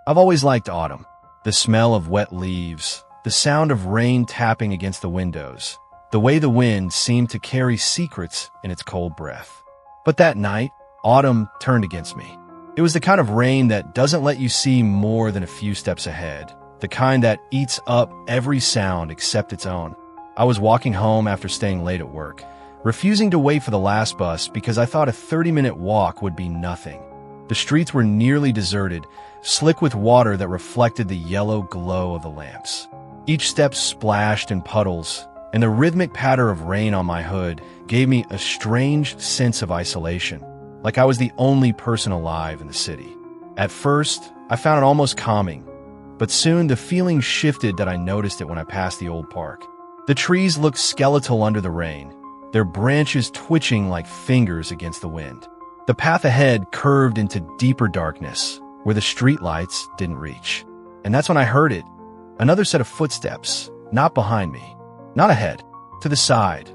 I've always liked autumn. The smell of wet leaves, the sound of rain tapping against the windows, the way the wind seemed to carry secrets in its cold breath. But that night, autumn turned against me. It was the kind of rain that doesn't let you see more than a few steps ahead, the kind that eats up every sound except its own. I was walking home after staying late at work, refusing to wait for the last bus because I thought a 30-minute walk would be nothing. The streets were nearly deserted, slick with water that reflected the yellow glow of the lamps. Each step splashed in puddles, and the rhythmic patter of rain on my hood gave me a strange sense of isolation, like I was the only person alive in the city. At first, I found it almost calming, but soon the feeling shifted that I noticed it when I passed the old park. The trees looked skeletal under the rain, their branches twitching like fingers against the wind. The path ahead curved into deeper darkness, where the streetlights didn't reach. And that's when I heard it. Another set of footsteps, not behind me, not ahead, to the side.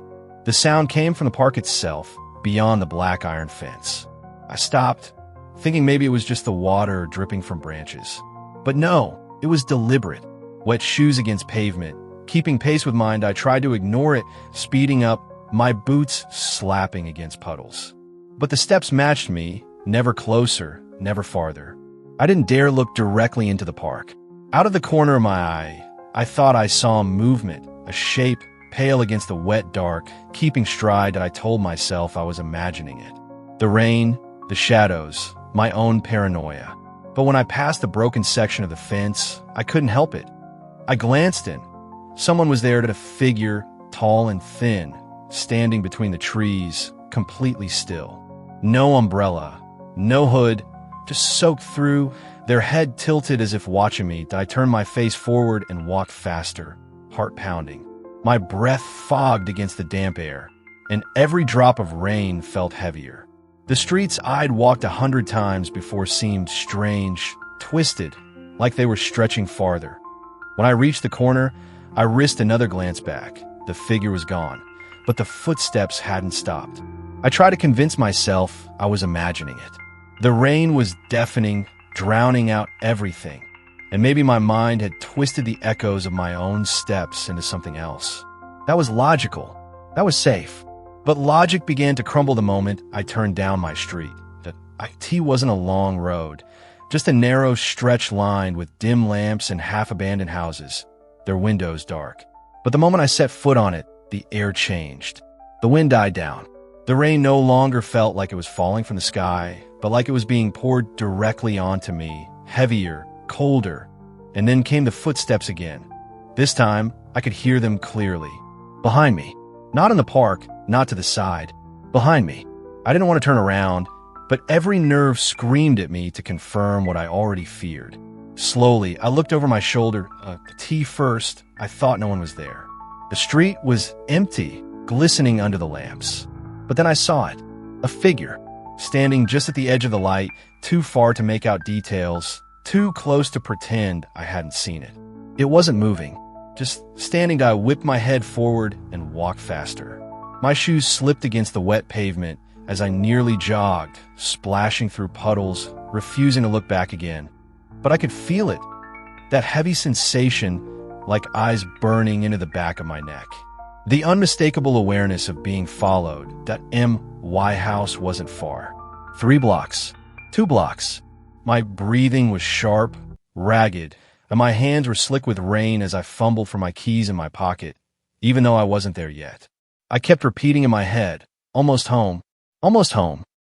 The sound came from the park itself, beyond the black iron fence. I stopped, thinking maybe it was just the water dripping from branches. But no, it was deliberate. Wet shoes against pavement. Keeping pace with mine, I tried to ignore it, speeding up, my boots slapping against puddles. But the steps matched me, never closer, never farther. I didn't dare look directly into the park. Out of the corner of my eye, I thought I saw a movement, a shape, pale against the wet dark, keeping stride that I told myself I was imagining it. The rain, the shadows, my own paranoia. But when I passed the broken section of the fence, I couldn't help it. I glanced in. Someone was there, a figure, tall and thin, standing between the trees, completely still. No umbrella, no hood, just soaked through, their head tilted as if watching me. I turned my face forward and walked faster, heart pounding. My breath fogged against the damp air, and every drop of rain felt heavier. The streets I'd walked 100 times before seemed strange, twisted, like they were stretching farther. When I reached the corner, I risked another glance back. The figure was gone, but the footsteps hadn't stopped. I tried to convince myself I was imagining it. The rain was deafening, drowning out everything, and maybe my mind had twisted the echoes of my own steps into something else. That was logical. That was safe. But logic began to crumble the moment I turned down my street. The IT wasn't a long road, just a narrow stretch lined with dim lamps and half-abandoned houses, their windows dark. But the moment I set foot on it, the air changed. The wind died down. The rain no longer felt like it was falling from the sky, but like it was being poured directly onto me, heavier, colder. And then came the footsteps again. This time, I could hear them clearly. Behind me. Not in the park, not to the side. Behind me. I didn't want to turn around, but every nerve screamed at me to confirm what I already feared. Slowly, I looked over my shoulder, tea first. I thought no one was there. The street was empty, glistening under the lamps. But then I saw it. A figure, standing just at the edge of the light, too far to make out details, too close to pretend I hadn't seen it. It wasn't moving. Just standing, I whipped my head forward and walked faster. My shoes slipped against the wet pavement as I nearly jogged, splashing through puddles, refusing to look back again. But I could feel it. That heavy sensation, like eyes burning into the back of my neck. The unmistakable awareness of being followed, that MY house wasn't far. 3 blocks. 2 blocks. My breathing was sharp, ragged, and my hands were slick with rain as I fumbled for my keys in my pocket, even though I wasn't there yet. I kept repeating in my head, almost home,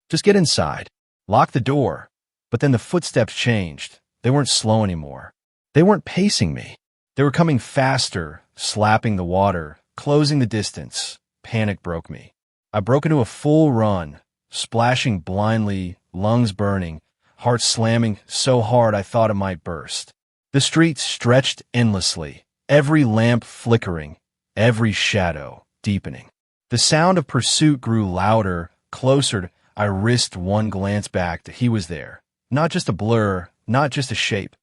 just get inside, lock the door. But then the footsteps changed. They weren't slow anymore. They weren't pacing me. They were coming faster, slapping the water, closing the distance. Panic broke me. I broke into a full run, splashing blindly, lungs burning, heart slamming so hard I thought it might burst. The street stretched endlessly, every lamp flickering, every shadow deepening. The sound of pursuit grew louder, closer. I risked one glance back. He was there. Not just a blur, not just a shape.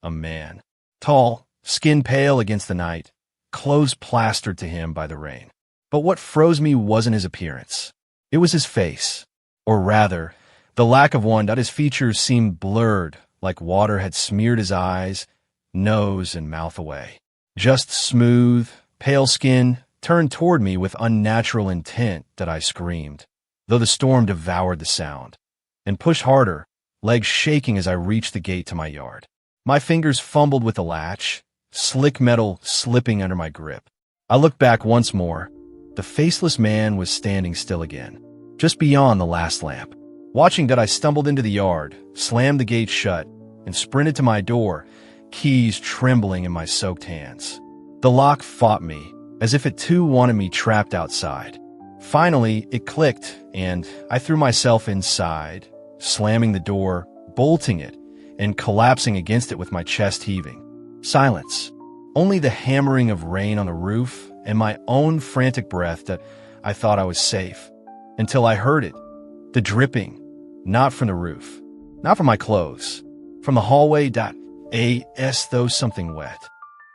A man. Tall, skin pale against the night, clothes plastered to him by the rain. But what froze me wasn't his appearance. It was his face. Or rather, the lack of one. His features seemed blurred, like water had smeared his eyes, nose, and mouth away. Just smooth, pale skin turned toward me with unnatural intent that I screamed, though the storm devoured the sound, and pushed harder, legs shaking as I reached the gate to my yard. My fingers fumbled with the latch, slick metal slipping under my grip. I looked back once more. The faceless man was standing still again, just beyond the last lamp. Watching that, I stumbled into the yard, slammed the gate shut, and sprinted to my door, keys trembling in my soaked hands. The lock fought me, as if it too wanted me trapped outside. Finally, it clicked, and I threw myself inside, slamming the door, bolting it, and collapsing against it with my chest heaving. Silence. Only the hammering of rain on the roof and my own frantic breath that I thought I was safe. Until I heard it. The dripping. Not from the roof. Not from my clothes. From the hallway. As though something wet.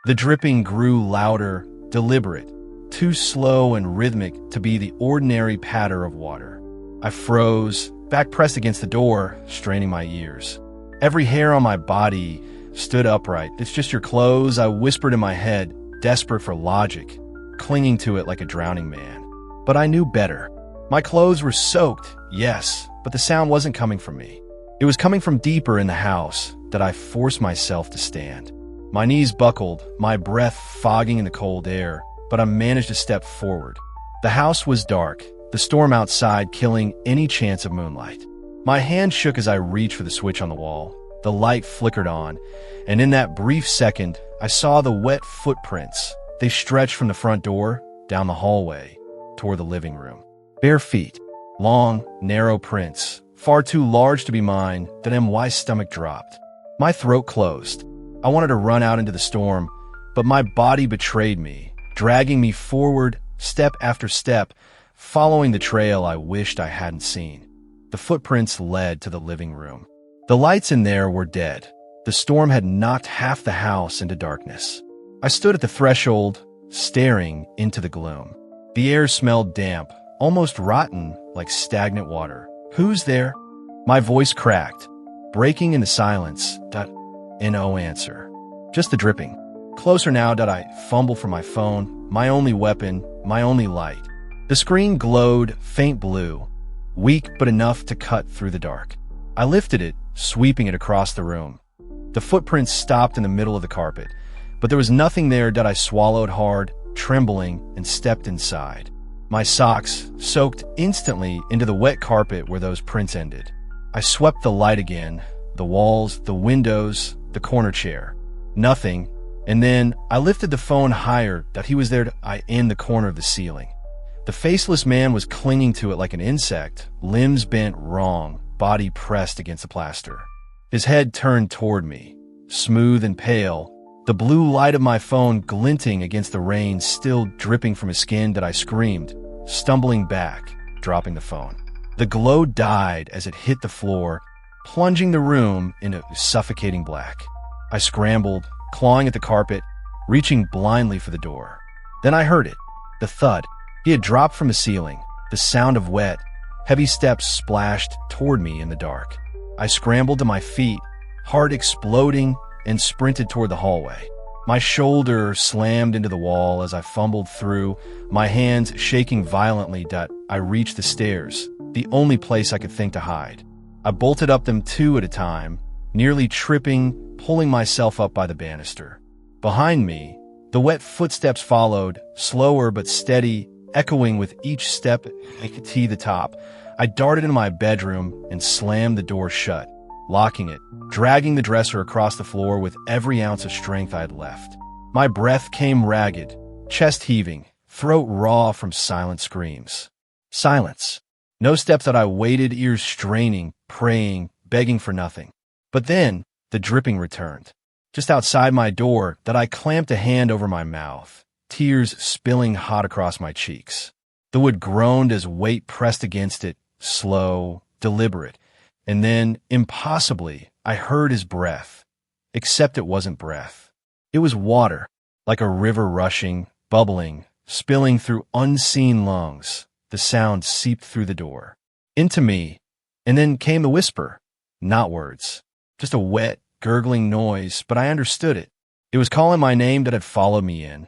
The dripping grew louder, deliberate, too slow and rhythmic to be the ordinary patter of water. I froze, back pressed against the door, straining my ears. Every hair on my body stood upright. "It's just your clothes," I whispered in my head, desperate for logic, clinging to it like a drowning man. But I knew better. My clothes were soaked, yes, but the sound wasn't coming from me. It was coming from deeper in the house that I forced myself to stand. My knees buckled, my breath fogging in the cold air, but I managed to step forward. The house was dark, the storm outside killing any chance of moonlight. My hand shook as I reached for the switch on the wall. The light flickered on, and in that brief second, I saw the wet footprints. They stretched from the front door, down the hallway, toward the living room. Bare feet, long, narrow prints, far too large to be mine, that my stomach dropped. My throat closed. I wanted to run out into the storm, but my body betrayed me, dragging me forward, step after step, following the trail I wished I hadn't seen. The footprints led to the living room. The lights in there were dead. The storm had knocked half the house into darkness. I stood at the threshold, staring into the gloom. The air smelled damp, almost rotten, like stagnant water. "Who's there?" My voice cracked, breaking in the silence. No answer. Just the dripping. Closer now. I fumbled for my phone, my only weapon, my only light. The screen glowed faint blue, weak but enough to cut through the dark. I lifted it, sweeping it across the room. The footprints stopped in the middle of the carpet, but there was nothing there. I swallowed hard, trembling, and stepped inside. My socks soaked instantly into the wet carpet where those prints ended. I swept the light again, the walls, the windows, the corner chair. Nothing. And then I lifted the phone higher. He was there in the corner of the ceiling. The faceless man was clinging to it like an insect, limbs bent wrong, body pressed against the plaster. His head turned toward me, smooth and pale, the blue light of my phone glinting against the rain still dripping from his skin. I screamed, stumbling back, dropping the phone. The glow died as it hit the floor, plunging the room into suffocating black. I scrambled, clawing at the carpet, reaching blindly for the door. Then I heard it, the thud. He had dropped from the ceiling, the sound of wet, heavy steps splashed toward me in the dark. I scrambled to my feet, heart exploding, and sprinted toward the hallway. My shoulder slammed into the wall as I fumbled through, my hands shaking violently. I reached the stairs, the only place I could think to hide. I bolted up them two at a time, nearly tripping, pulling myself up by the banister. Behind me, the wet footsteps followed, slower but steady, echoing with each step to the top. I darted into my bedroom and slammed the door shut, locking it, dragging the dresser across the floor with every ounce of strength I had left. My breath came ragged, chest heaving, throat raw from silent screams. Silence. No steps. I waited, ears straining, praying, begging for nothing. But then, the dripping returned. Just outside my door, I clamped a hand over my mouth, tears spilling hot across my cheeks. The wood groaned as weight pressed against it, slow, deliberate. And then, impossibly, I heard his breath. Except it wasn't breath. It was water, like a river rushing, bubbling, spilling through unseen lungs. The sound seeped through the door, into me, and then came the whisper, not words, just a wet, gurgling noise, but I understood it. It was calling my name that had followed me in.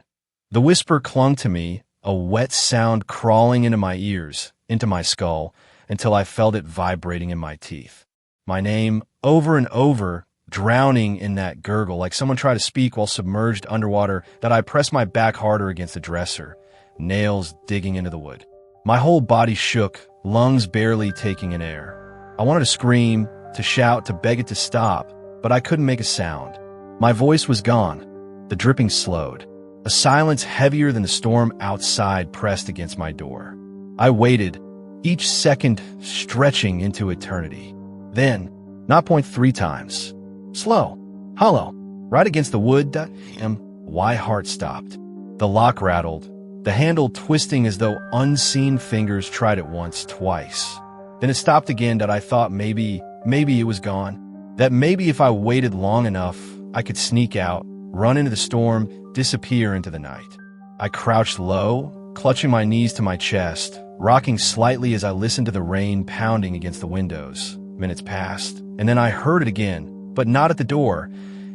The whisper clung to me, a wet sound crawling into my ears, into my skull, until I felt it vibrating in my teeth. My name, over and over, drowning in that gurgle, like someone tried to speak while submerged underwater, that I pressed my back harder against the dresser, nails digging into the wood. My whole body shook, lungs barely taking in air. I wanted to scream, to shout, to beg it to stop, but I couldn't make a sound. My voice was gone. The dripping slowed. A silence heavier than the storm outside pressed against my door. I waited, each second stretching into eternity. Then, not 0.3 times. Slow, hollow, right against the wood, my heart stopped. The lock rattled, the handle twisting as though unseen fingers tried it once, twice. Then it stopped again, that I thought maybe it was gone. That maybe if I waited long enough, I could sneak out, run into the storm, disappear into the night. I crouched low, clutching my knees to my chest, rocking slightly as I listened to the rain pounding against the windows. Minutes passed, and then I heard it again, but not at the door.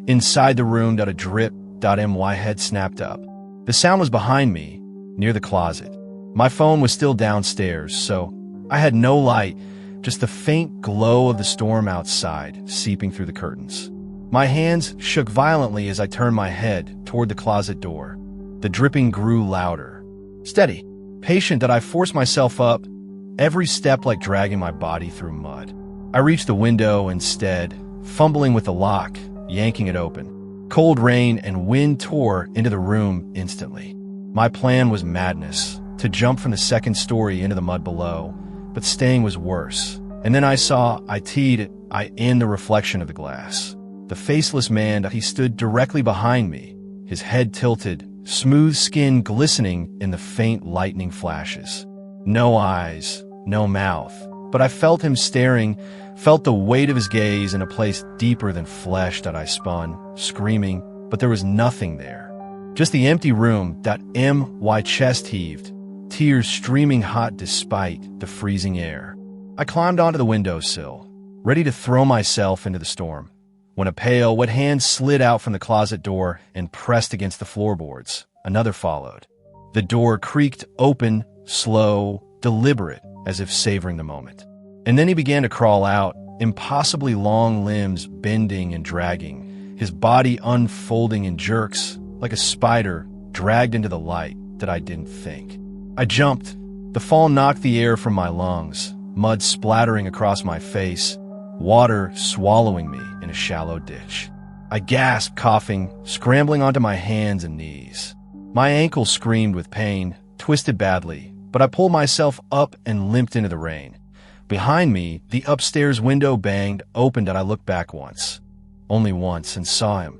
Inside the room, a drip, my head snapped up. The sound was behind me, near the closet. My phone was still downstairs, so I had no light, just the faint glow of the storm outside seeping through the curtains. My hands shook violently as I turned my head toward the closet door. The dripping grew louder. Steady, patient, that I forced myself up, every step like dragging my body through mud. I reached the window instead, fumbling with the lock, yanking it open. Cold rain and wind tore into the room instantly. My plan was madness, to jump from the second story into the mud below, but staying was worse. And then I saw in the reflection of the glass. The faceless man, he stood directly behind me, his head tilted, smooth skin glistening in the faint lightning flashes. No eyes, no mouth, but I felt him staring, felt the weight of his gaze in a place deeper than flesh. That I spun, screaming, but there was nothing there. Just the empty room. My chest heaved, tears streaming hot despite the freezing air. I climbed onto the windowsill, ready to throw myself into the storm, when a pale, wet hand slid out from the closet door and pressed against the floorboards. Another followed. The door creaked open, slow, deliberate, as if savoring the moment. And then he began to crawl out, impossibly long limbs bending and dragging, his body unfolding in jerks, like a spider dragged into the light that I didn't think. I jumped. The fall knocked the air from my lungs, mud splattering across my face, water swallowing me in a shallow ditch. I gasped, coughing, scrambling onto my hands and knees. My ankle screamed with pain, twisted badly, but I pulled myself up and limped into the rain. Behind me, the upstairs window banged open, and I looked back once, only once, and saw him.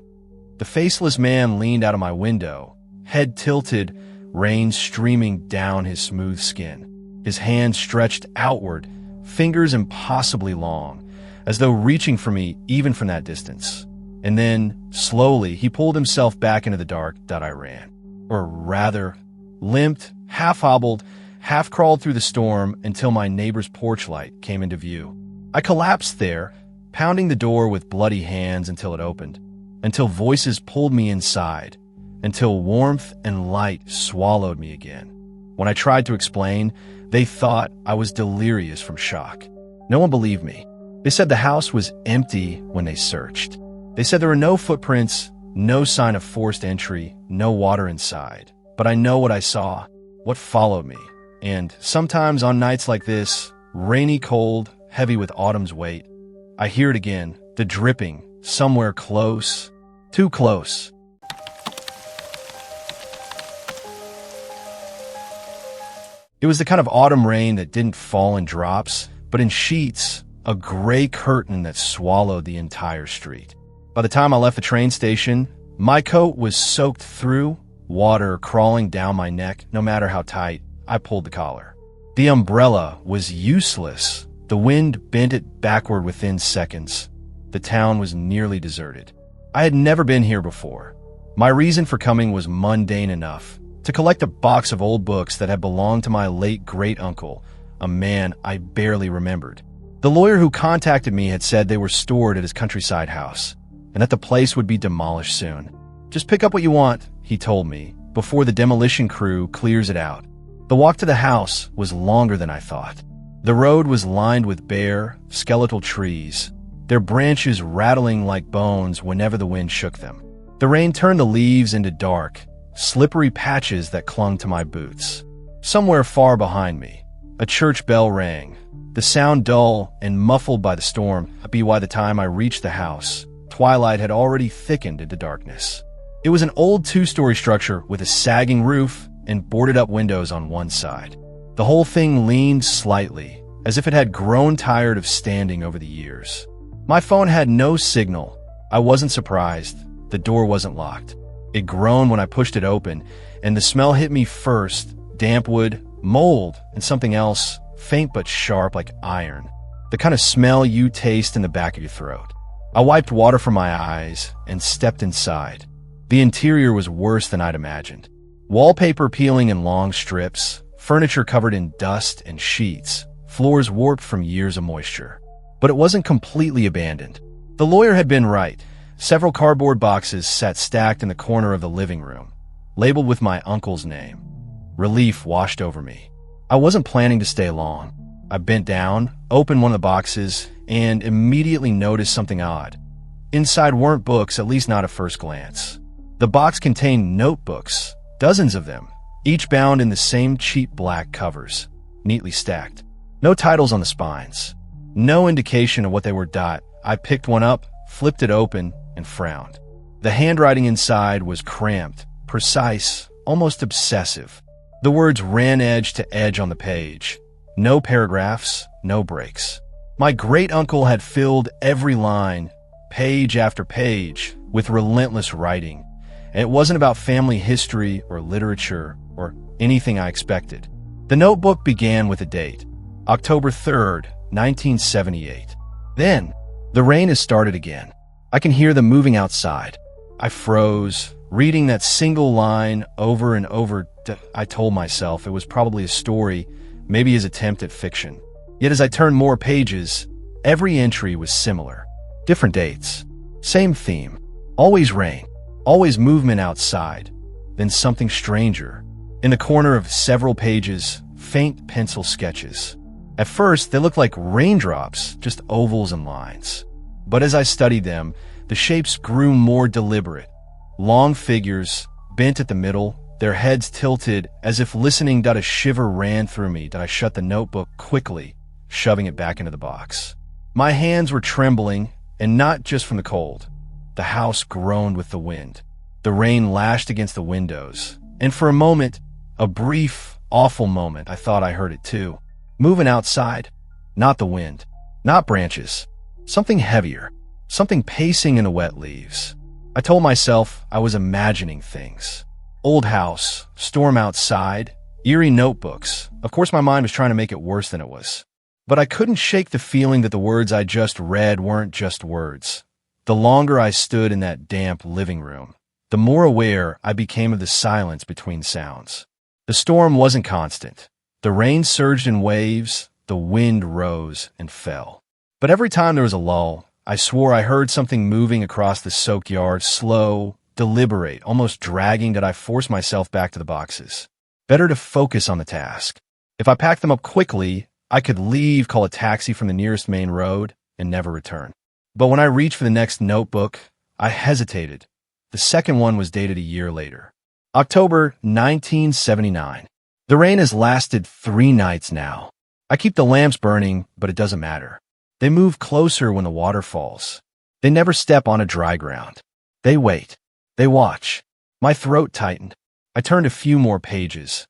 The faceless man leaned out of my window, head tilted, rain streaming down his smooth skin. His hands stretched outward, fingers impossibly long, as though reaching for me even from that distance. And then, slowly, he pulled himself back into the dark. That I ran. Or rather, limped, half-hobbled, half-crawled through the storm until my neighbor's porch light came into view. I collapsed there, pounding the door with bloody hands until it opened, until voices pulled me inside, until warmth and light swallowed me again. When I tried to explain, they thought I was delirious from shock. No one believed me. They said the house was empty when they searched. They said there were no footprints, no sign of forced entry, no water inside. But I know what I saw, what followed me. And sometimes on nights like this, rainy, cold, heavy with autumn's weight, I hear it again, the dripping, somewhere close, too close. It was the kind of autumn rain that didn't fall in drops, but in sheets, a gray curtain that swallowed the entire street. By the time I left the train station, my coat was soaked through, water crawling down my neck. No matter how tight, I pulled the collar. The umbrella was useless. The wind bent it backward within seconds. The town was nearly deserted. I had never been here before. My reason for coming was mundane enough: to collect a box of old books that had belonged to my late great-uncle, a man I barely remembered. The lawyer who contacted me had said they were stored at his countryside house, and that the place would be demolished soon. Just pick up what you want, he told me, before the demolition crew clears it out. The walk to the house was longer than I thought. The road was lined with bare, skeletal trees, their branches rattling like bones whenever the wind shook them. The rain turned the leaves into dark, slippery patches that clung to my boots. Somewhere far behind me, a church bell rang, the sound dull and muffled by the storm. By the time I reached the house, twilight had already thickened into darkness. It was an old two-story structure with a sagging roof and boarded-up windows on one side. The whole thing leaned slightly, as if it had grown tired of standing over the years. My phone had no signal. I wasn't surprised. The door wasn't locked. It groaned when I pushed it open, and the smell hit me first: damp wood, mold, and something else, faint but sharp like iron. The kind of smell you taste in the back of your throat. I wiped water from my eyes and stepped inside. The interior was worse than I'd imagined. Wallpaper peeling in long strips, furniture covered in dust and sheets, floors warped from years of moisture. But it wasn't completely abandoned. The lawyer had been right. Several cardboard boxes sat stacked in the corner of the living room, labeled with my uncle's name. Relief washed over me. I wasn't planning to stay long. I bent down, opened one of the boxes, and immediately noticed something odd. Inside weren't books, at least not at first glance. The box contained notebooks, dozens of them, each bound in the same cheap black covers, neatly stacked. No titles on the spines. No indication of what they were. I picked one up, flipped it open, and frowned. The handwriting inside was cramped, precise, almost obsessive. The words ran edge to edge on the page. No paragraphs, no breaks. My great-uncle had filled every line, page after page, with relentless writing. And it wasn't about family history or literature or anything I expected. The notebook began with a date, October 3rd, 1978. Then, the rain has started again. I can hear them moving outside. I froze, reading that single line over and over. I told myself it was probably a story, maybe his attempt at fiction. Yet as I turned more pages, every entry was similar. Different dates, same theme, always rain, always movement outside, then something stranger. In the corner of several pages, faint pencil sketches. At first, they looked like raindrops, just ovals and lines. But as I studied them, the shapes grew more deliberate. Long figures, bent at the middle, their heads tilted as if listening. A shiver ran through me. I shut the notebook quickly, shoving it back into the box. My hands were trembling, and not just from the cold. The house groaned with the wind. The rain lashed against the windows, and for a moment, a brief, awful moment, I thought I heard it too. Moving outside. Not the wind. Not branches. Something heavier. Something pacing in the wet leaves. I told myself I was imagining things. Old house, storm outside, eerie notebooks. Of course my mind was trying to make it worse than it was. But I couldn't shake the feeling that the words I just read weren't just words. The longer I stood in that damp living room, the more aware I became of the silence between sounds. The storm wasn't constant. The rain surged in waves, the wind rose and fell. But every time there was a lull, I swore I heard something moving across the soaked yard, slow, deliberate, almost dragging. I forced myself back to the boxes. Better to focus on the task. If I packed them up quickly, I could leave, call a taxi from the nearest main road, and never return. But when I reached for the next notebook, I hesitated. The second one was dated a year later. October 1979. The rain has lasted 3 nights now. I keep the lamps burning, but it doesn't matter. They move closer when the water falls. They never step on a dry ground. They wait. They watch. My throat tightened. I turned a few more pages.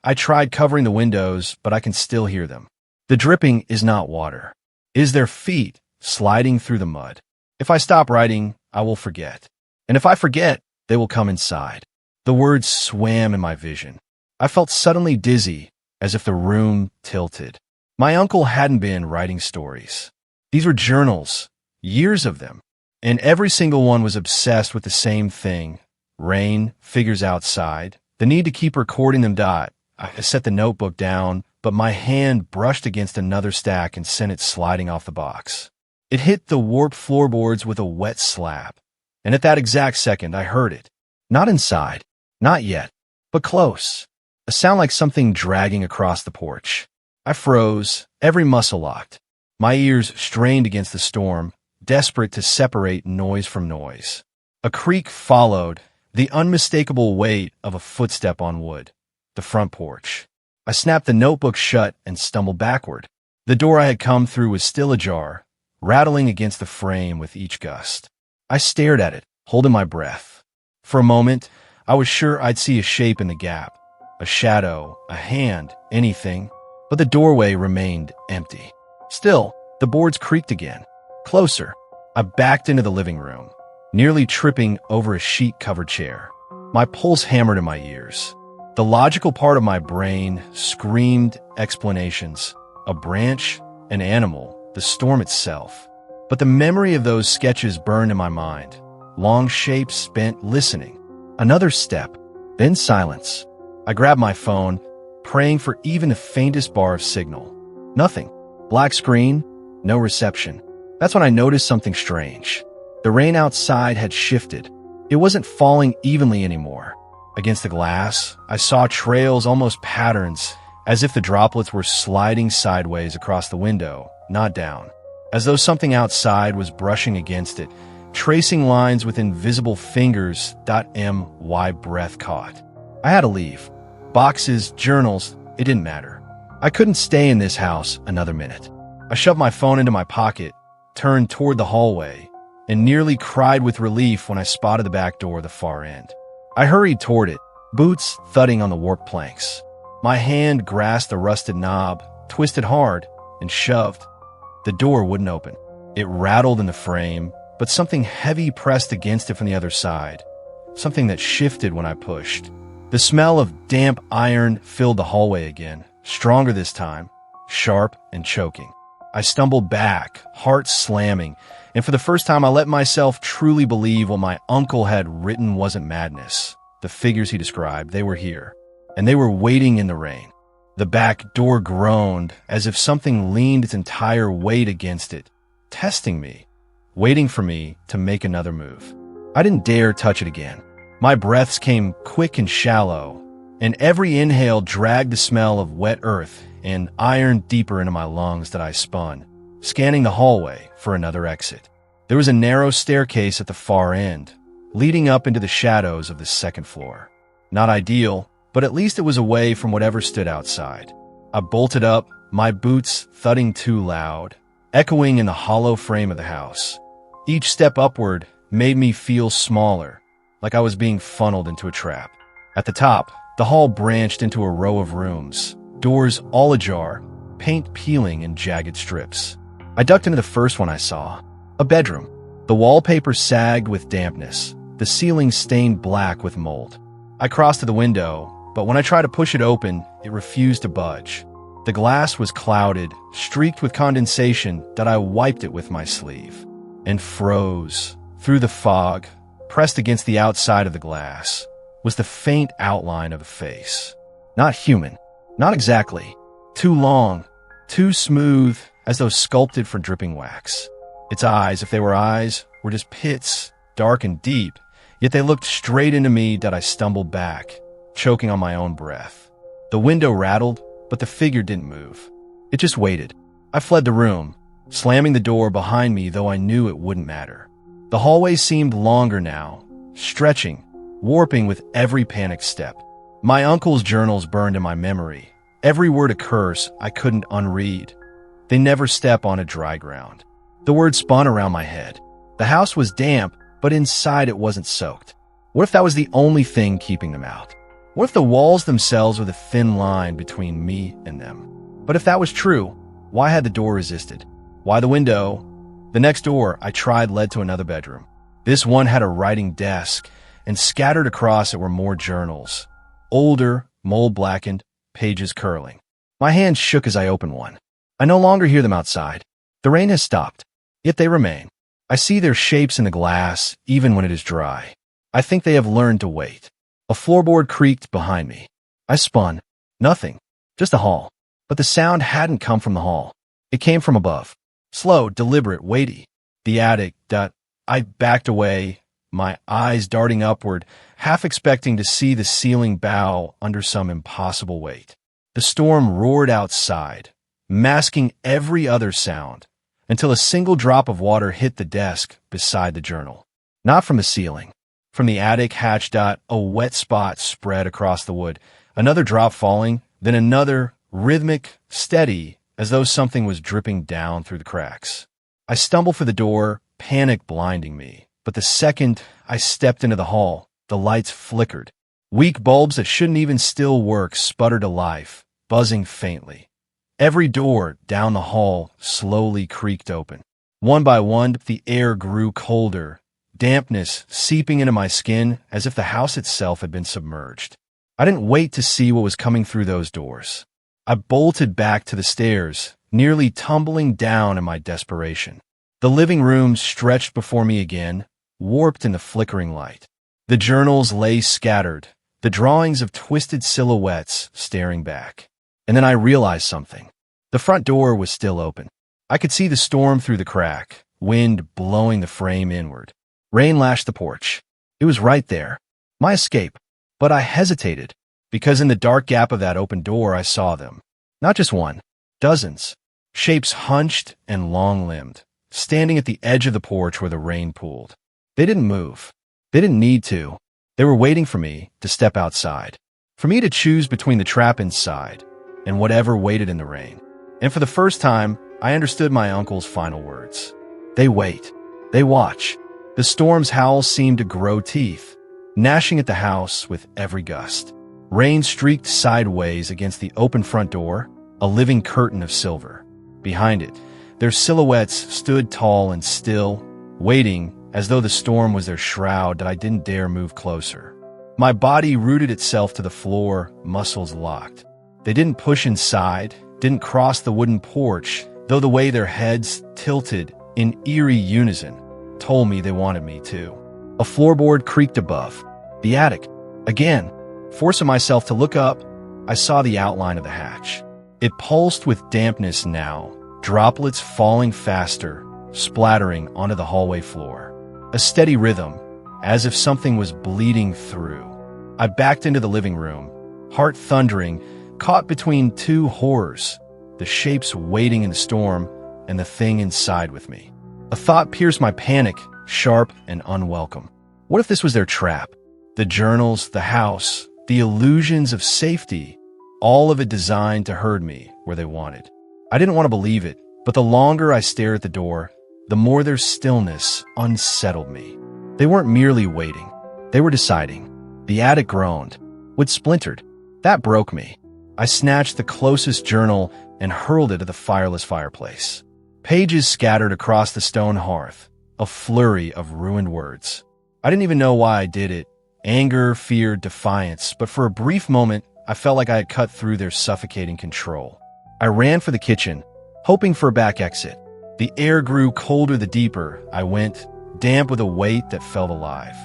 I tried covering the windows, but I can still hear them. The dripping is not water. It is their feet sliding through the mud. If I stop writing, I will forget. And if I forget, they will come inside. The words swam in my vision. I felt suddenly dizzy, as if the room tilted. My uncle hadn't been writing stories. These were journals, years of them, and every single one was obsessed with the same thing: rain, figures outside, the need to keep recording them. I set the notebook down, but my hand brushed against another stack and sent it sliding off the box. It hit the warped floorboards with a wet slap, and at that exact second I heard it. Not inside, not yet, but close. A sound like something dragging across the porch. I froze, every muscle locked. My ears strained against the storm, desperate to separate noise from noise. A creak followed, the unmistakable weight of a footstep on wood. The front porch. I snapped the notebook shut and stumbled backward. The door I had come through was still ajar, rattling against the frame with each gust. I stared at it, holding my breath. For a moment, I was sure I'd see a shape in the gap, a shadow, a hand, anything, but the doorway remained empty. Still, the boards creaked again. Closer. I backed into the living room, nearly tripping over a sheet-covered chair. My pulse hammered in my ears. The logical part of my brain screamed explanations. A branch, an animal, the storm itself. But the memory of those sketches burned in my mind. Long shapes spent listening. Another step, then silence. I grabbed my phone, praying for even the faintest bar of signal. Nothing. Black screen, no reception. That's when I noticed something strange. The rain outside had shifted. It wasn't falling evenly anymore. Against the glass, I saw trails, almost patterns, as if the droplets were sliding sideways across the window, not down. As though something outside was brushing against it, tracing lines with invisible fingers. My breath caught. I had to leave. Boxes, journals, it didn't matter. I couldn't stay in this house another minute. I shoved my phone into my pocket, turned toward the hallway, and nearly cried with relief when I spotted the back door at the far end. I hurried toward it, boots thudding on the warped planks. My hand grasped the rusted knob, twisted hard, and shoved. The door wouldn't open. It rattled in the frame, but something heavy pressed against it from the other side, something that shifted when I pushed. The smell of damp iron filled the hallway again, stronger this time, sharp and choking. I stumbled back, heart slamming, and for the first time I let myself truly believe what my uncle had written wasn't madness. The figures he described, they were here, and they were waiting in the rain. The back door groaned, as if something leaned its entire weight against it, testing me, waiting for me to make another move. I didn't dare touch it again. My breaths came quick and shallow, and every inhale dragged the smell of wet earth and iron deeper into my lungs that I spun, scanning the hallway for another exit. There was a narrow staircase at the far end, leading up into the shadows of the second floor. Not ideal, but at least it was away from whatever stood outside. I bolted up, my boots thudding too loud, echoing in the hollow frame of the house. Each step upward made me feel smaller, like I was being funneled into a trap. At the top, the hall branched into a row of rooms, doors all ajar, paint peeling in jagged strips. I ducked into the first one I saw, a bedroom. The wallpaper sagged with dampness, the ceiling stained black with mold. I crossed to the window, but when I tried to push it open, it refused to budge. The glass was clouded, streaked with condensation that I wiped it with my sleeve, and froze. Through the fog, pressed against the outside of the glass, was the faint outline of a face. Not human, not exactly. Too long, too smooth, as though sculpted for dripping wax. Its eyes, if they were eyes, were just pits, dark and deep, yet they looked straight into me that I stumbled back, choking on my own breath. The window rattled, but the figure didn't move. It just waited. I fled the room, slamming the door behind me, though I knew it wouldn't matter. The hallway seemed longer now, stretching, warping with every panicked step. My uncle's journals burned in my memory, every word a curse I couldn't unread. They never step on a dry ground. The words spun around my head. The house was damp, but inside it wasn't soaked. What if that was the only thing keeping them out? What if the walls themselves were the thin line between me and them? But if that was true, why had the door resisted? Why the window? The next door I tried led to another bedroom. This one had a writing desk, and scattered across it were more journals. Older, mold-blackened, pages curling. My hand shook as I opened one. I no longer hear them outside. The rain has stopped, yet they remain. I see their shapes in the glass, even when it is dry. I think they have learned to wait. A floorboard creaked behind me. I spun. Nothing. Just a hall. But the sound hadn't come from the hall. It came from above. Slow, deliberate, weighty. The attic. I backed away, my eyes darting upward, half expecting to see the ceiling bow under some impossible weight. The storm roared outside, masking every other sound, until a single drop of water hit the desk beside the journal. Not from the ceiling. From the attic hatch. A wet spot spread across the wood. Another drop falling, then another, rhythmic, steady, as though something was dripping down through the cracks. I stumbled for the door, panic blinding me. But the second I stepped into the hall, the lights flickered. Weak bulbs that shouldn't even still work sputtered to life, buzzing faintly. Every door down the hall slowly creaked open. One by one, the air grew colder, dampness seeping into my skin as if the house itself had been submerged. I didn't wait to see what was coming through those doors. I bolted back to the stairs, nearly tumbling down in my desperation. The living room stretched before me again, warped in the flickering light. The journals lay scattered, the drawings of twisted silhouettes staring back. And then I realized something. The front door was still open. I could see the storm through the crack, wind blowing the frame inward. Rain lashed the porch. It was right there. My escape. But I hesitated, because in the dark gap of that open door I saw them. Not just one. Dozens. Shapes hunched and long-limbed, standing at the edge of the porch where the rain pooled. They didn't move. They didn't need to. They were waiting for me to step outside. For me to choose between the trap inside and whatever waited in the rain. And for the first time, I understood my uncle's final words. They wait. They watch. The storm's howl seemed to grow teeth, gnashing at the house with every gust. Rain streaked sideways against the open front door, a living curtain of silver. Behind it, their silhouettes stood tall and still, waiting as though the storm was their shroud that I didn't dare move closer. My body rooted itself to the floor, muscles locked. They didn't push inside, didn't cross the wooden porch, though the way their heads tilted in eerie unison told me they wanted me to. A floorboard creaked above. The attic. Again, forcing myself to look up, I saw the outline of the hatch. It pulsed with dampness now, droplets falling faster, splattering onto the hallway floor. A steady rhythm, as if something was bleeding through. I backed into the living room, heart thundering, caught between two horrors, the shapes waiting in the storm and the thing inside with me. A thought pierced my panic, sharp and unwelcome. What if this was their trap? The journals, the house, the illusions of safety, all of it designed to herd me where they wanted. I didn't want to believe it, but the longer I stared at the door, the more their stillness unsettled me. They weren't merely waiting. They were deciding. The attic groaned. Wood splintered. That broke me. I snatched the closest journal and hurled it at the fireless fireplace. Pages scattered across the stone hearth, a flurry of ruined words. I didn't even know why I did it. Anger, fear, defiance, but for a brief moment, I felt like I had cut through their suffocating control. I ran for the kitchen, hoping for a back exit. The air grew colder the deeper I went, damp with a weight that felt alive.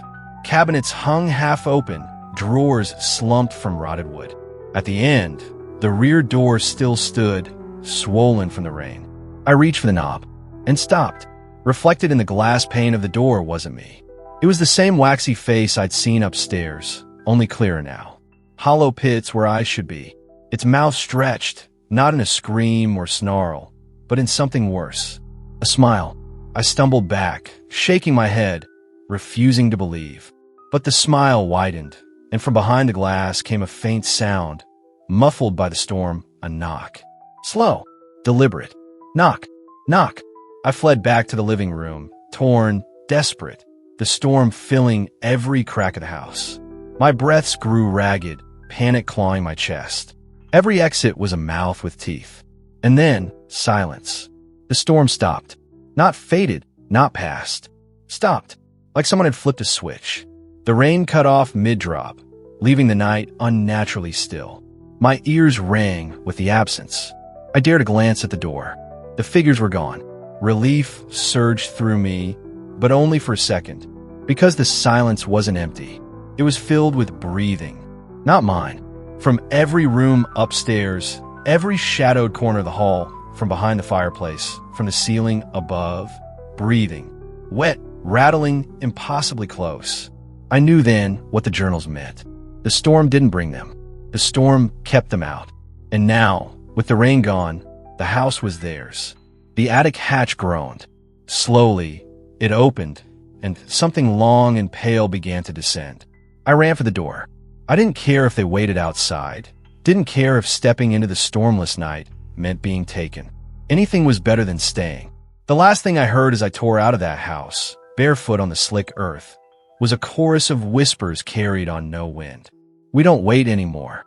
Cabinets hung half open, drawers slumped from rotted wood. At the end, the rear door still stood, swollen from the rain. I reached for the knob and stopped. Reflected in the glass pane of the door wasn't me. It was the same waxy face I'd seen upstairs, only clearer now. Hollow pits where eyes should be. Its mouth stretched, not in a scream or snarl, but in something worse. A smile. I stumbled back, shaking my head, refusing to believe. But the smile widened, and from behind the glass came a faint sound, muffled by the storm, a knock. Slow, deliberate. Knock, knock. I fled back to the living room, torn, desperate, the storm filling every crack of the house. My breaths grew ragged, panic clawing my chest. Every exit was a mouth with teeth. And then, silence. The storm stopped. Not faded, not passed. Stopped, like someone had flipped a switch. The rain cut off mid-drop, leaving the night unnaturally still. My ears rang with the absence. I dared to glance at the door. The figures were gone. Relief surged through me, but only for a second, because the silence wasn't empty. It was filled with breathing. Not mine. From every room upstairs, Every shadowed corner of the hall, from behind the fireplace, from the ceiling above, breathing, wet, rattling, impossibly close. I knew then what the journals meant. The storm didn't bring them. The storm kept them out. And now, with the rain gone, the house was theirs. The attic hatch groaned. Slowly, it opened, and something long and pale began to descend. I ran for the door. I didn't care if they waited outside. Didn't care if stepping into the stormless night meant being taken. Anything was better than staying. The last thing I heard as I tore out of that house, barefoot on the slick earth, was a chorus of whispers carried on no wind. We don't wait anymore.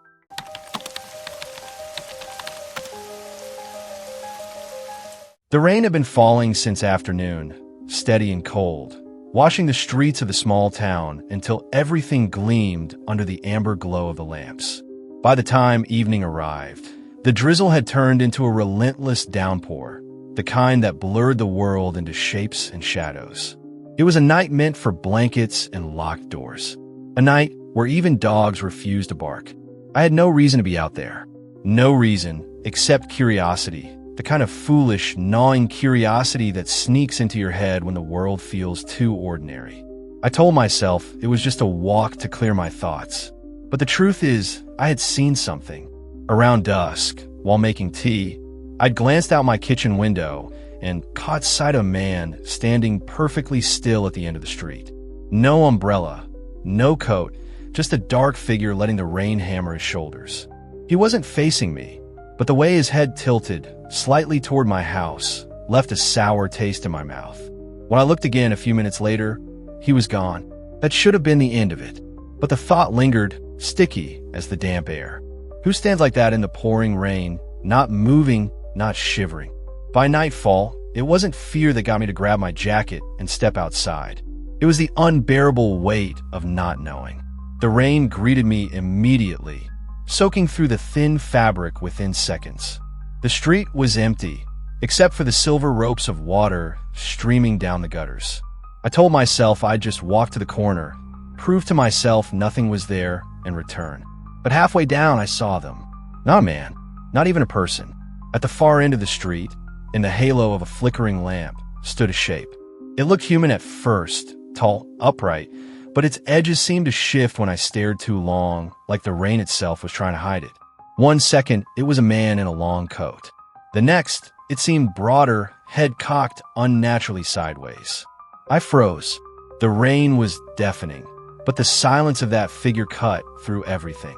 The rain had been falling since afternoon, steady and cold, washing the streets of the small town until everything gleamed under the amber glow of the lamps. By the time evening arrived, the drizzle had turned into a relentless downpour, the kind that blurred the world into shapes and shadows. It was a night meant for blankets and locked doors. A night where even dogs refused to bark. I had no reason to be out there. No reason except curiosity, the kind of foolish, gnawing curiosity that sneaks into your head when the world feels too ordinary. I told myself it was just a walk to clear my thoughts. But the truth is, I had seen something. Around dusk, while making tea, I'd glanced out my kitchen window and caught sight of a man standing perfectly still at the end of the street. No umbrella, no coat, just a dark figure letting the rain hammer his shoulders. He wasn't facing me, but the way his head tilted, slightly toward my house, left a sour taste in my mouth. When I looked again a few minutes later, he was gone. That should have been the end of it. But the thought lingered, sticky as the damp air. Who stands like that in the pouring rain, not moving, not shivering? By nightfall, it wasn't fear that got me to grab my jacket and step outside. It was the unbearable weight of not knowing. The rain greeted me immediately, soaking through the thin fabric within seconds. The street was empty, except for the silver ropes of water streaming down the gutters. I told myself I'd just walk to the corner, prove to myself nothing was there, and return. But halfway down, I saw them. Not a man, not even a person. At the far end of the street, in the halo of a flickering lamp, stood a shape. It looked human at first, tall, upright, but its edges seemed to shift when I stared too long, like the rain itself was trying to hide it. 1 second, it was a man in a long coat. The next, it seemed broader, head cocked unnaturally sideways. I froze. The rain was deafening, but the silence of that figure cut through everything.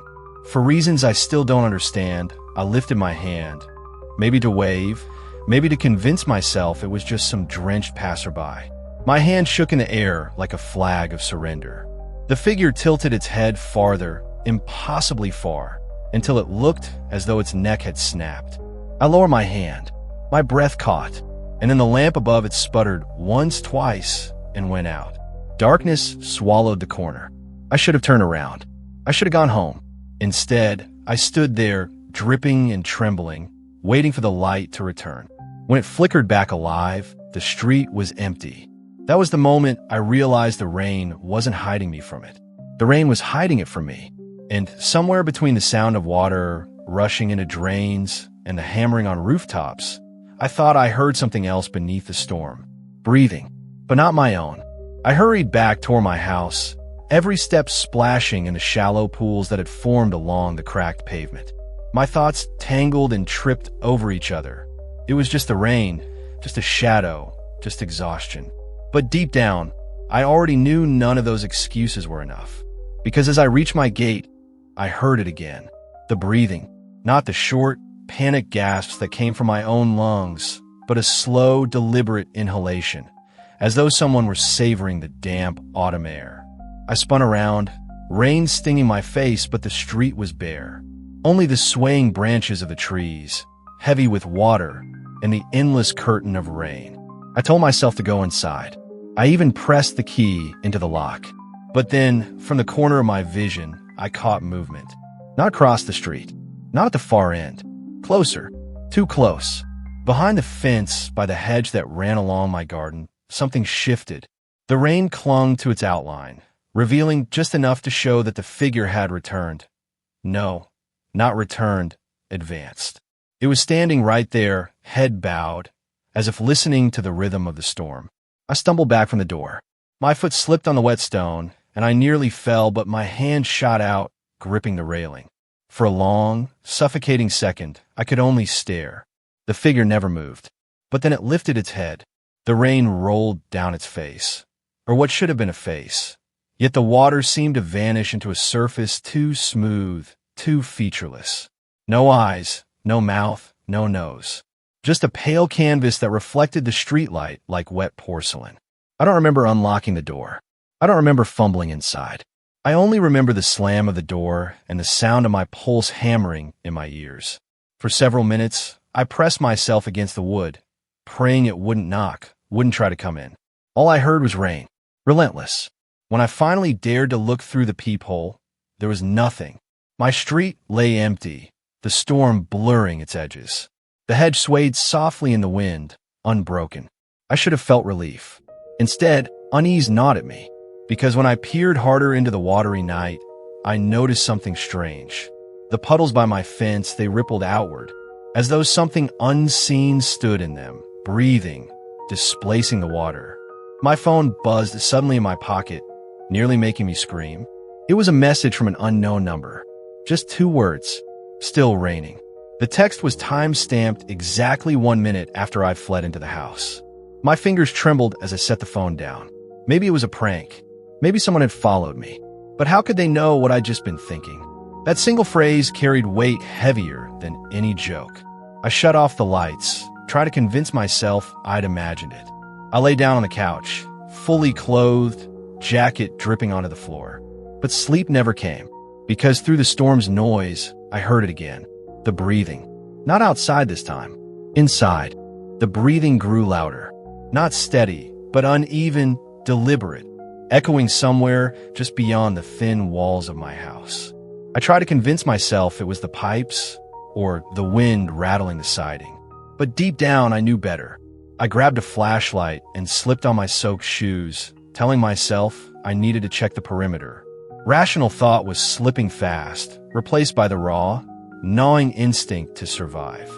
For reasons I still don't understand, I lifted my hand, maybe to wave, maybe to convince myself it was just some drenched passerby. My hand shook in the air like a flag of surrender. The figure tilted its head farther, impossibly far, until it looked as though its neck had snapped. I lowered my hand. My breath caught, and then the lamp above it sputtered once, twice, and went out. Darkness swallowed the corner. I should have turned around. I should have gone home. Instead, I stood there, dripping and trembling, waiting for the light to return. When it flickered back alive, the street was empty. That was the moment I realized the rain wasn't hiding me from it. The rain was hiding it from me. And somewhere between the sound of water rushing into drains and the hammering on rooftops, I thought I heard something else beneath the storm. Breathing, but not my own. I hurried back toward my house, every step splashing in the shallow pools that had formed along the cracked pavement. My thoughts tangled and tripped over each other. It was just the rain, just a shadow, just exhaustion. But deep down, I already knew none of those excuses were enough. Because as I reached my gate, I heard it again. The breathing, not the short, panic gasps that came from my own lungs, but a slow, deliberate inhalation, as though someone were savoring the damp autumn air. I spun around, rain stinging my face, but the street was bare. Only the swaying branches of the trees, heavy with water, and the endless curtain of rain. I told myself to go inside. I even pressed the key into the lock. But then, from the corner of my vision, I caught movement. Not across the street, not at the far end. Closer, too close. Behind the fence, by the hedge that ran along my garden, something shifted. The rain clung to its outline, revealing just enough to show that the figure had returned. No, not returned, advanced. It was standing right there, head bowed, as if listening to the rhythm of the storm. I stumbled back from the door. My foot slipped on the wet stone, and I nearly fell, but my hand shot out, gripping the railing. For a long, suffocating second, I could only stare. The figure never moved. But then it lifted its head. The rain rolled down its face, or what should have been a face. Yet the water seemed to vanish into a surface too smooth, too featureless. No eyes, no mouth, no nose. Just a pale canvas that reflected the streetlight like wet porcelain. I don't remember unlocking the door. I don't remember fumbling inside. I only remember the slam of the door and the sound of my pulse hammering in my ears. For several minutes, I pressed myself against the wood, praying it wouldn't knock, wouldn't try to come in. All I heard was rain, relentless. When I finally dared to look through the peephole, there was nothing. My street lay empty, the storm blurring its edges. The hedge swayed softly in the wind, unbroken. I should have felt relief. Instead, unease gnawed at me, because when I peered harder into the watery night, I noticed something strange. The puddles by my fence, they rippled outward, as though something unseen stood in them, breathing, displacing the water. My phone buzzed suddenly in my pocket, nearly making me scream. It was a message from an unknown number. Just 2 words. Still raining. The text was time-stamped exactly 1 minute after I fled into the house. My fingers trembled as I set the phone down. Maybe it was a prank. Maybe someone had followed me. But how could they know what I'd just been thinking? That single phrase carried weight heavier than any joke. I shut off the lights, tried to convince myself I'd imagined it. I lay down on the couch, fully clothed, jacket dripping onto the floor. But sleep never came, because through the storm's noise, I heard it again. The breathing. Not outside this time. Inside. The breathing grew louder. Not steady, but uneven, deliberate, echoing somewhere just beyond the thin walls of my house. I tried to convince myself it was the pipes or the wind rattling the siding. But deep down, I knew better. I grabbed a flashlight and slipped on my soaked shoes, telling myself I needed to check the perimeter. Rational thought was slipping fast, replaced by the raw, gnawing instinct to survive.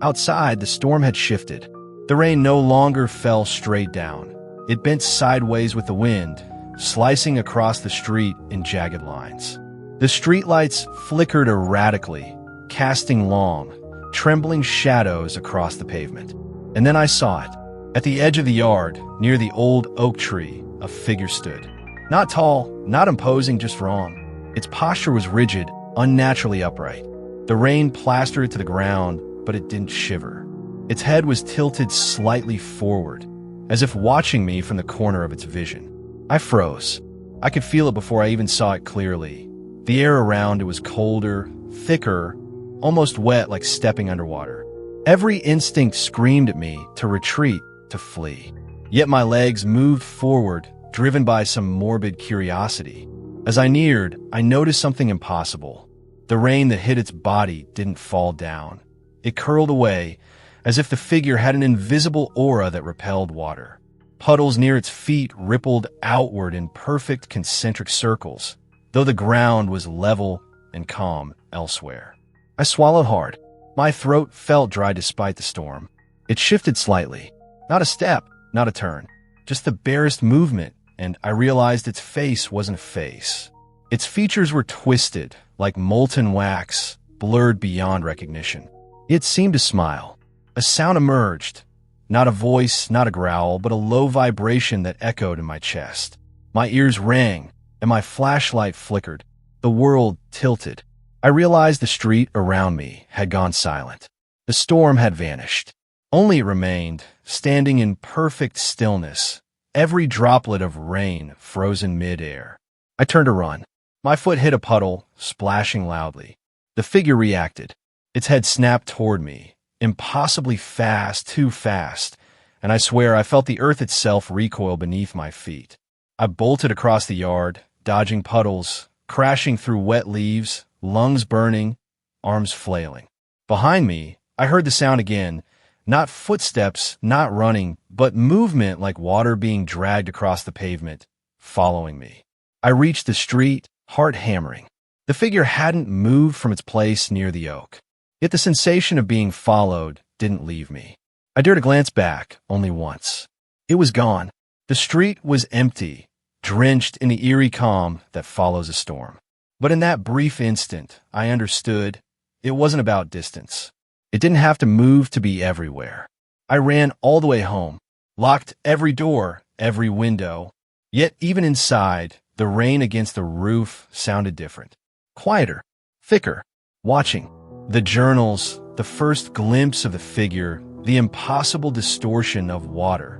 Outside, the storm had shifted. The rain no longer fell straight down. It bent sideways with the wind, slicing across the street in jagged lines. The streetlights flickered erratically, casting long, trembling shadows across the pavement. And then I saw it. At the edge of the yard, near the old oak tree, a figure stood. Not tall, not imposing, just wrong. Its posture was rigid, unnaturally upright. The rain plastered it to the ground, but it didn't shiver. Its head was tilted slightly forward, as if watching me from the corner of its vision. I froze. I could feel it before I even saw it clearly. The air around it was colder, thicker, almost wet like stepping underwater. Every instinct screamed at me to retreat, to flee. Yet my legs moved forward, driven by some morbid curiosity. As I neared, I noticed something impossible. The rain that hit its body didn't fall down. It curled away, as if the figure had an invisible aura that repelled water. Puddles near its feet rippled outward in perfect concentric circles, though the ground was level and calm elsewhere. I swallowed hard. My throat felt dry despite the storm. It shifted slightly. Not a step, not a turn. Just the barest movement, and I realized its face wasn't a face. Its features were twisted, like molten wax, blurred beyond recognition. It seemed to smile. A sound emerged. Not a voice, not a growl, but a low vibration that echoed in my chest. My ears rang, and my flashlight flickered. The world tilted. I realized the street around me had gone silent. The storm had vanished. Only it remained, standing in perfect stillness, every droplet of rain frozen mid-air. I turned to run. My foot hit a puddle, splashing loudly. The figure reacted. Its head snapped toward me, impossibly fast, too fast, and I swear I felt the earth itself recoil beneath my feet. I bolted across the yard, dodging puddles, crashing through wet leaves, lungs burning, arms flailing. Behind me, I heard the sound again, not footsteps, not running, but movement like water being dragged across the pavement, following me. I reached the street, heart hammering. The figure hadn't moved from its place near the oak. Yet the sensation of being followed didn't leave me. I dared to glance back only once. It was gone. The street was empty, drenched in the eerie calm that follows a storm. But in that brief instant, I understood it wasn't about distance. It didn't have to move to be everywhere. I ran all the way home, locked every door, every window. Yet even inside, the rain against the roof sounded different. Quieter, thicker, watching. The journals, the first glimpse of the figure, the impossible distortion of water.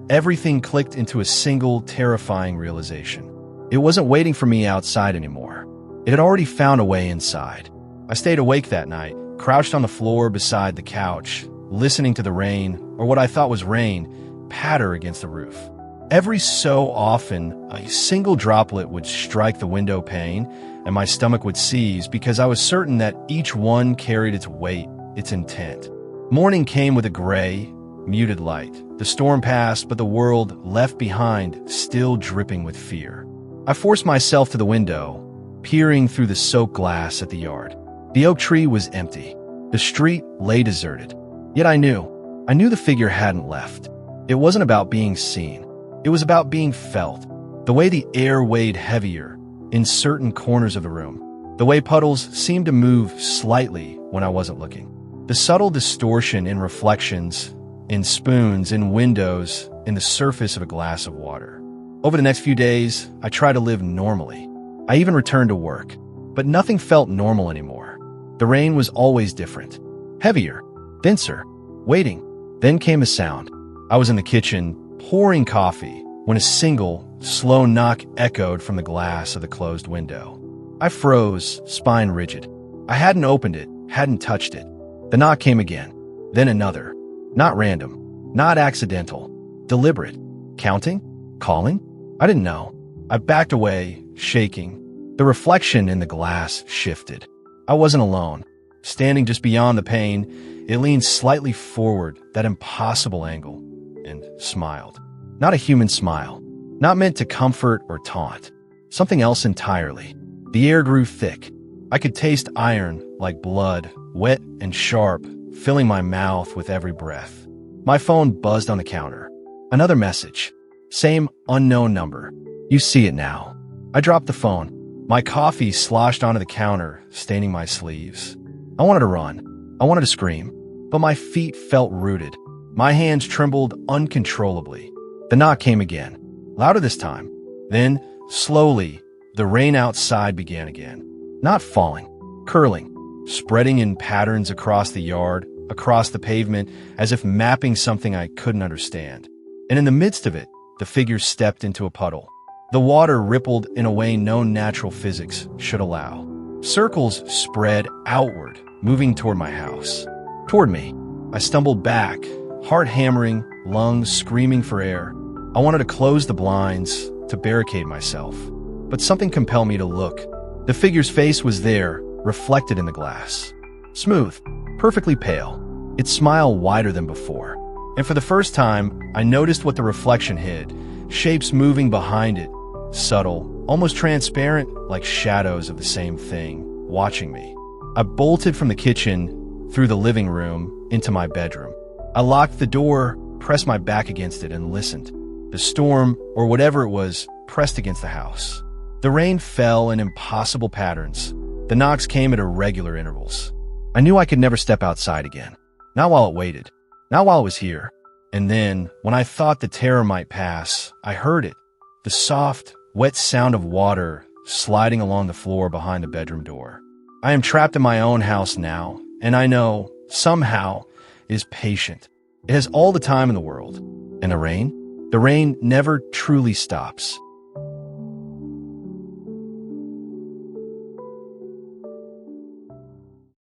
Everything clicked into a single, terrifying realization. It wasn't waiting for me outside anymore. It had already found a way inside. I stayed awake that night, crouched on the floor beside the couch, listening to the rain, or what I thought was rain, patter against the roof. Every so often, a single droplet would strike the window pane, and my stomach would seize because I was certain that each one carried its weight, its intent. Morning came with a gray, muted light. The storm passed, but the world left behind still dripping with fear. I forced myself to the window, peering through the soaked glass at the yard. The oak tree was empty. The street lay deserted. Yet I knew the figure hadn't left. It wasn't about being seen. It was about being felt. The way the air weighed heavier in certain corners of the room. The way puddles seemed to move slightly when I wasn't looking. The subtle distortion in reflections, in spoons, in windows, in the surface of a glass of water. Over the next few days, I tried to live normally. I even returned to work, but nothing felt normal anymore. The rain was always different. Heavier, denser, waiting. Then came a sound. I was in the kitchen, pouring coffee, when a single, slow knock echoed from the glass of the closed window. I froze, spine rigid. I hadn't opened it, hadn't touched it. The knock came again, then another. Not random, not accidental, deliberate. Counting? Calling? I didn't know. I backed away, shaking. The reflection in the glass shifted. I wasn't alone. Standing just beyond the pane, it leaned slightly forward, that impossible angle, and smiled. Not a human smile, not meant to comfort or taunt. Something else entirely. The air grew thick. I could taste iron, like blood, wet and sharp, filling my mouth with every breath. My phone buzzed on the counter. Another message. Same unknown number. You see it now. I dropped the phone. My coffee sloshed onto the counter, staining my sleeves. I wanted to run. I wanted to scream. But my feet felt rooted. My hands trembled uncontrollably. The knock came again. Louder this time. Then, slowly, the rain outside began again. Not falling. Curling. Spreading in patterns across the yard, across the pavement, as if mapping something I couldn't understand. And in the midst of it, the figure stepped into a puddle. The water rippled in a way no natural physics should allow. Circles spread outward, moving toward my house. Toward me. I stumbled back, heart hammering, lungs screaming for air. I wanted to close the blinds, to barricade myself. But something compelled me to look. The figure's face was there, reflected in the glass. Smooth, perfectly pale. Its smile wider than before. And for the first time, I noticed what the reflection hid. Shapes moving behind it. Subtle, almost transparent, like shadows of the same thing, watching me. I bolted from the kitchen, through the living room, into my bedroom. I locked the door, pressed my back against it, and listened. The storm, or whatever it was, pressed against the house. The rain fell in impossible patterns. The knocks came at irregular intervals. I knew I could never step outside again. Not while it waited. Not while it was here. And then, when I thought the terror might pass, I heard it. The soft, wet sound of water sliding along the floor behind the bedroom door. I am trapped in my own house now, and I know, somehow, it is patient. It has all the time in the world. And the rain? The rain never truly stops.